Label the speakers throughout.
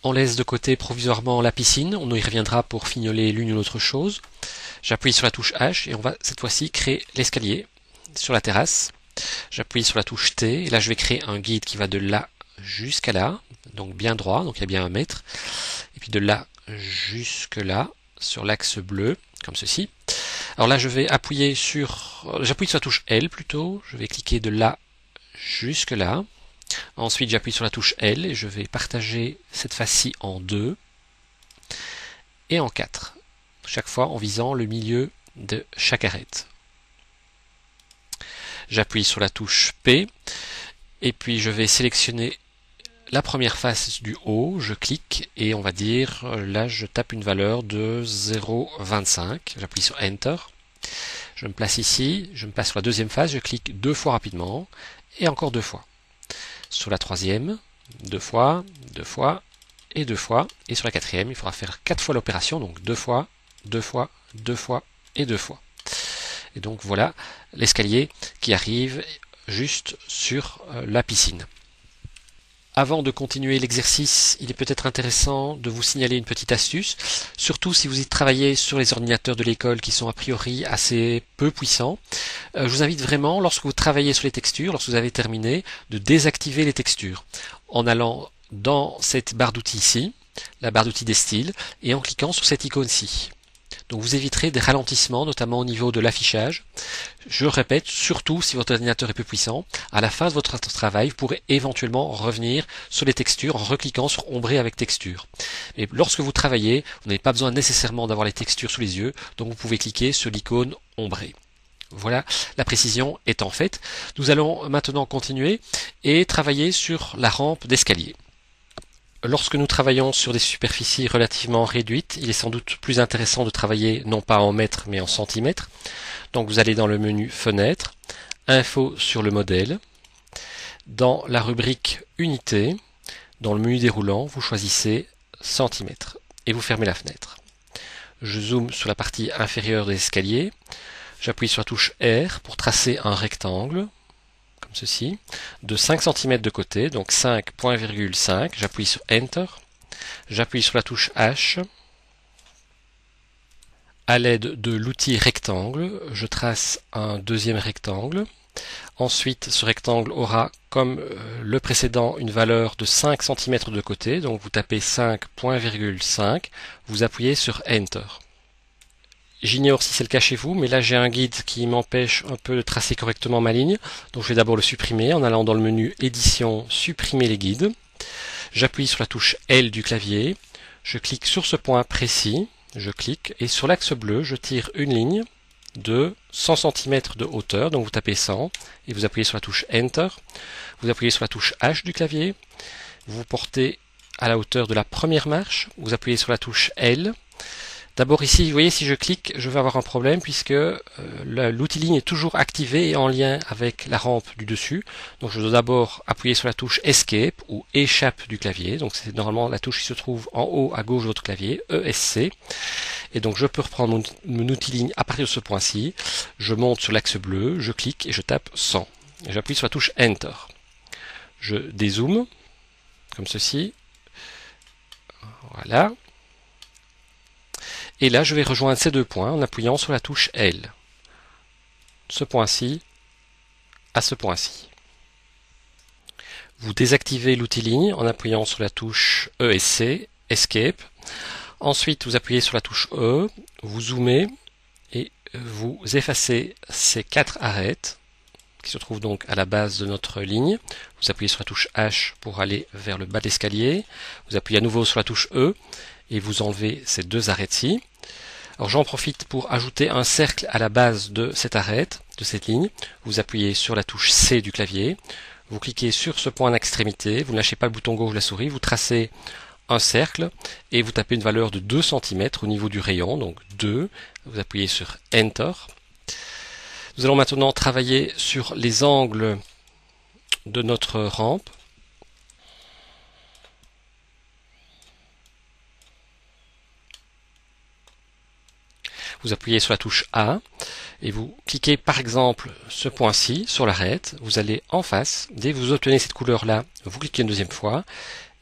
Speaker 1: On laisse de côté provisoirement la piscine, on y reviendra pour fignoler l'une ou l'autre chose. J'appuie sur la touche H et on va cette fois-ci créer l'escalier sur la terrasse. J'appuie sur la touche T et là je vais créer un guide qui va de là jusqu'à là, donc bien droit, donc il y a bien 1 mètre. Et puis de là jusque là, sur l'axe bleu, comme ceci. Alors là je vais j'appuie sur la touche L plutôt, je vais cliquer de là jusque là. Ensuite j'appuie sur la touche L et je vais partager cette face-ci en 2 et en 4, chaque fois en visant le milieu de chaque arête. J'appuie sur la touche P et puis je vais sélectionner la première face du haut, je clique et on va dire, là je tape une valeur de 0,25, j'appuie sur Enter, je me place ici, je me place sur la deuxième face, je clique 2 fois rapidement et encore 2 fois. Sur la troisième, 2 fois, 2 fois et 2 fois, et sur la quatrième, il faudra faire 4 fois l'opération, donc 2 fois, 2 fois, 2 fois et 2 fois. Et donc voilà l'escalier qui arrive juste sur la piscine. Avant de continuer l'exercice, il est peut-être intéressant de vous signaler une petite astuce, surtout si vous y travaillez sur les ordinateurs de l'école qui sont a priori assez peu puissants. Je vous invite vraiment, lorsque vous travaillez sur les textures, lorsque vous avez terminé, de désactiver les textures en allant dans cette barre d'outils ici, la barre d'outils des styles, et en cliquant sur cette icône-ci. Donc vous éviterez des ralentissements, notamment au niveau de l'affichage. Je répète, surtout si votre ordinateur est peu puissant, à la fin de votre travail, vous pourrez éventuellement revenir sur les textures en recliquant sur Ombrer avec texture. Et lorsque vous travaillez, vous n'avez pas besoin nécessairement d'avoir les textures sous les yeux, donc vous pouvez cliquer sur l'icône Ombrer. Voilà, la précision étant faite. Nous allons maintenant continuer et travailler sur la rampe d'escalier. Lorsque nous travaillons sur des superficies relativement réduites, il est sans doute plus intéressant de travailler non pas en mètres mais en centimètres. Donc vous allez dans le menu Fenêtre, Info sur le modèle, dans la rubrique Unité, dans le menu déroulant, vous choisissez centimètres et vous fermez la fenêtre. Je zoome sur la partie inférieure des escaliers, j'appuie sur la touche R pour tracer un rectangle, comme ceci, de 5 cm de côté, donc 5,5, j'appuie sur Enter, j'appuie sur la touche H, à l'aide de l'outil rectangle, je trace un deuxième rectangle, ensuite ce rectangle aura comme le précédent une valeur de 5 cm de côté, donc vous tapez 5,5, vous appuyez sur Enter. J'ignore si c'est le cas chez vous, mais là j'ai un guide qui m'empêche un peu de tracer correctement ma ligne. Donc je vais d'abord le supprimer en allant dans le menu Édition, Supprimer les guides. J'appuie sur la touche L du clavier. Je clique sur ce point précis. Je clique et sur l'axe bleu, je tire une ligne de 100 cm de hauteur. Donc vous tapez 100 et vous appuyez sur la touche Enter. Vous appuyez sur la touche H du clavier. Vous portez à la hauteur de la première marche. Vous appuyez sur la touche L. D'abord ici, vous voyez, si je clique, je vais avoir un problème puisque l'outil ligne est toujours activé et en lien avec la rampe du dessus. Donc je dois d'abord appuyer sur la touche Escape ou Échappe du clavier. Donc c'est normalement la touche qui se trouve en haut à gauche de votre clavier, ESC. Et donc je peux reprendre mon outil ligne à partir de ce point-ci. Je monte sur l'axe bleu, je clique et je tape 100. Et j'appuie sur la touche Enter. Je dézoome, comme ceci. Voilà. Et là, je vais rejoindre ces deux points en appuyant sur la touche L. Ce point-ci à ce point-ci. Vous désactivez l'outil ligne en appuyant sur la touche ESC, Escape. Ensuite, vous appuyez sur la touche E, vous zoomez et vous effacez ces 4 arêtes qui se trouvent donc à la base de notre ligne. Vous appuyez sur la touche H pour aller vers le bas de l'escalier. Vous appuyez à nouveau sur la touche E et vous enlevez ces 2 arêtes-ci. Alors j'en profite pour ajouter un cercle à la base de cette arête, de cette ligne. Vous appuyez sur la touche C du clavier, vous cliquez sur ce point d'extrémité, vous ne lâchez pas le bouton gauche de la souris, vous tracez un cercle et vous tapez une valeur de 2 cm au niveau du rayon, donc 2, vous appuyez sur Enter. Nous allons maintenant travailler sur les angles de notre rampe. Vous appuyez sur la touche A et vous cliquez par exemple ce point-ci sur l'arête. Vous allez en face. Dès que vous obtenez cette couleur-là, vous cliquez une deuxième fois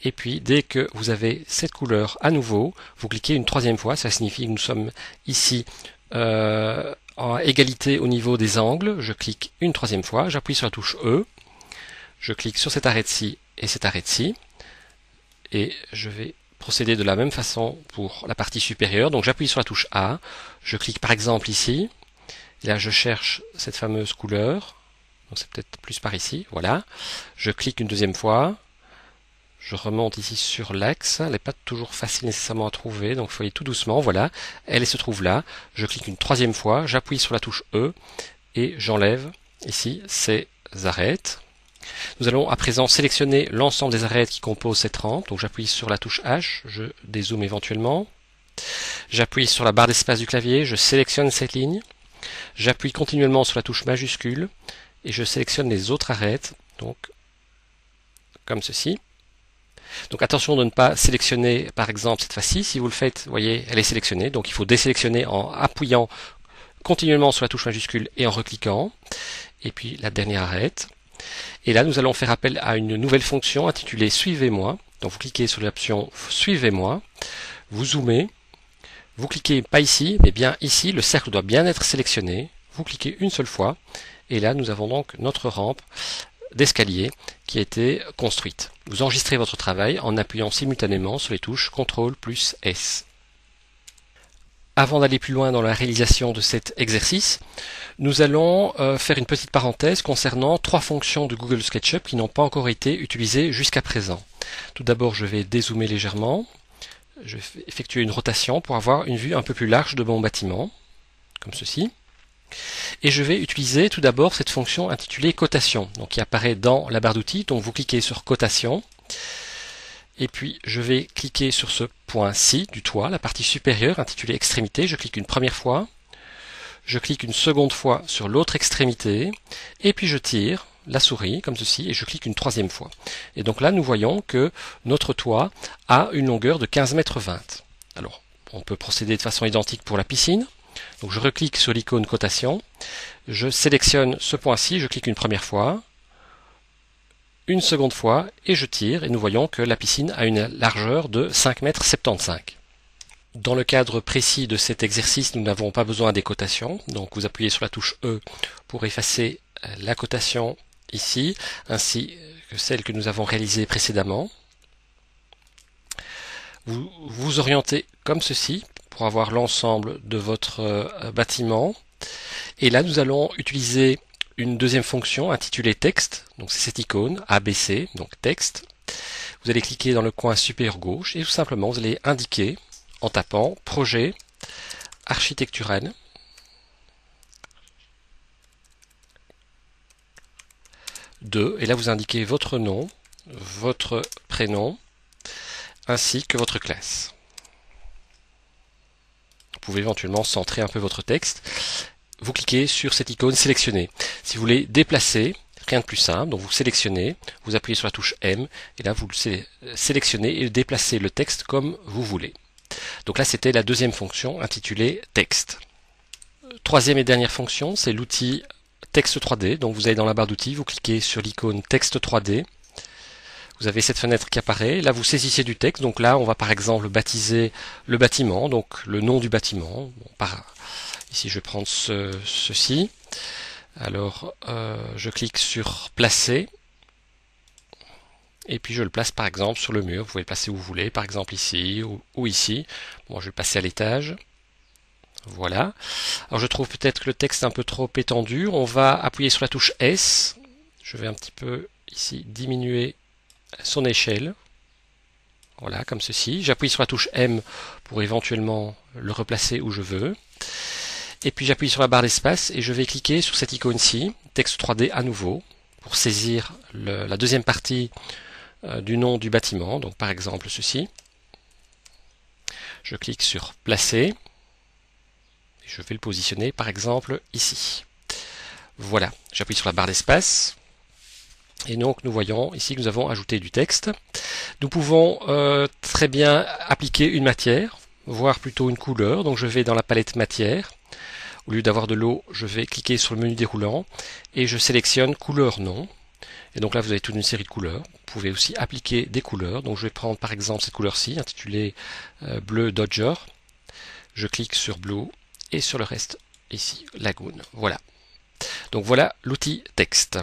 Speaker 1: Et puis dès que vous avez cette couleur à nouveau, vous cliquez une troisième fois. Ça signifie que nous sommes ici en égalité au niveau des angles. Je clique une troisième fois, j'appuie sur la touche E, je clique sur cet arrêt-ci et cet arrêt-ci, et je vais procéder de la même façon pour la partie supérieure. Donc j'appuie sur la touche A, je clique par exemple ici, et là je cherche cette fameuse couleur, donc c'est peut-être plus par ici, voilà. Je clique une deuxième fois, je remonte ici sur l'axe, elle n'est pas toujours facile nécessairement à trouver, donc il faut aller tout doucement, voilà, elle se trouve là. Je clique une troisième fois, j'appuie sur la touche E, et j'enlève ici ces arêtes. Nous allons à présent sélectionner l'ensemble des arêtes qui composent cette rampe. Donc j'appuie sur la touche H, je dézoome éventuellement. J'appuie sur la barre d'espace du clavier, je sélectionne cette ligne. J'appuie continuellement sur la touche majuscule et je sélectionne les autres arêtes, donc comme ceci. Donc attention de ne pas sélectionner par exemple cette fois-ci. Si vous le faites, vous voyez, elle est sélectionnée. Donc il faut désélectionner en appuyant continuellement sur la touche majuscule et en recliquant. Et puis la dernière arête. Et là, nous allons faire appel à une nouvelle fonction intitulée Suivez-moi. Donc vous cliquez sur l'option Suivez-moi, vous zoomez, vous cliquez pas ici, mais bien ici, le cercle doit bien être sélectionné. Vous cliquez une seule fois, et là nous avons donc notre rampe d'escalier qui a été construite. Vous enregistrez votre travail en appuyant simultanément sur les touches CTRL plus S. Avant d'aller plus loin dans la réalisation de cet exercice, nous allons faire une petite parenthèse concernant trois fonctions de Google SketchUp qui n'ont pas encore été utilisées jusqu'à présent. Tout d'abord, je vais dézoomer légèrement. Je vais effectuer une rotation pour avoir une vue un peu plus large de mon bâtiment, comme ceci. Et je vais utiliser tout d'abord cette fonction intitulée cotation, donc qui apparaît dans la barre d'outils. Donc vous cliquez sur cotation. Et puis je vais cliquer sur ce point-ci du toit, la partie supérieure intitulée extrémité. Je clique une première fois, je clique une seconde fois sur l'autre extrémité, et puis je tire la souris comme ceci, et je clique une troisième fois. Et donc là nous voyons que notre toit a une longueur de 15,20 mètres. Alors on peut procéder de façon identique pour la piscine. Donc je reclique sur l'icône cotation, je sélectionne ce point-ci, je clique une première fois, une seconde fois et je tire et nous voyons que la piscine a une largeur de 5,75 m. Dans le cadre précis de cet exercice, nous n'avons pas besoin des cotations, donc vous appuyez sur la touche E pour effacer la cotation ici, ainsi que celle que nous avons réalisée précédemment. Vous vous orientez comme ceci pour avoir l'ensemble de votre bâtiment. Et là, nous allons utiliser une deuxième fonction intitulée texte, donc c'est cette icône ABC, donc texte. Vous allez cliquer dans le coin supérieur gauche et tout simplement vous allez indiquer en tapant projet architectural et là vous indiquez votre nom, votre prénom ainsi que votre classe. Vous pouvez éventuellement centrer un peu votre texte. Vous cliquez sur cette icône sélectionner. Si vous voulez déplacer, rien de plus simple, donc vous sélectionnez, vous appuyez sur la touche M, et là vous sélectionnez et déplacez le texte comme vous voulez. Donc là c'était la deuxième fonction intitulée texte. Troisième et dernière fonction, c'est l'outil texte 3D. Donc vous allez dans la barre d'outils, vous cliquez sur l'icône texte 3D. Vous avez cette fenêtre qui apparaît, là vous saisissez du texte, donc là on va par exemple baptiser le bâtiment, donc le nom du bâtiment. Bon, ici je vais prendre ceci, alors je clique sur placer, et puis je le place par exemple sur le mur, vous pouvez le placer où vous voulez, par exemple ici ou ici. Bon, je vais le passer à l'étage, voilà. Alors je trouve peut-être que le texte est un peu trop étendu, on va appuyer sur la touche S, je vais un petit peu ici diminuer son échelle, voilà, comme ceci. J'appuie sur la touche M pour éventuellement le replacer où je veux. Et puis j'appuie sur la barre d'espace et je vais cliquer sur cette icône-ci, texte 3D à nouveau, pour saisir la deuxième partie du nom du bâtiment, donc par exemple ceci. Je clique sur placer, et je vais le positionner par exemple ici. Voilà, j'appuie sur la barre d'espace. Et donc nous voyons ici que nous avons ajouté du texte. Nous pouvons très bien appliquer une matière, voire plutôt une couleur. Donc je vais dans la palette matière. Au lieu d'avoir de l'eau, je vais cliquer sur le menu déroulant et je sélectionne couleur non. Et donc là, vous avez toute une série de couleurs. Vous pouvez aussi appliquer des couleurs. Donc je vais prendre par exemple cette couleur-ci, intitulée bleu Dodger. Je clique sur Blue et sur le reste, ici, Lagoon. Voilà. Donc voilà l'outil texte.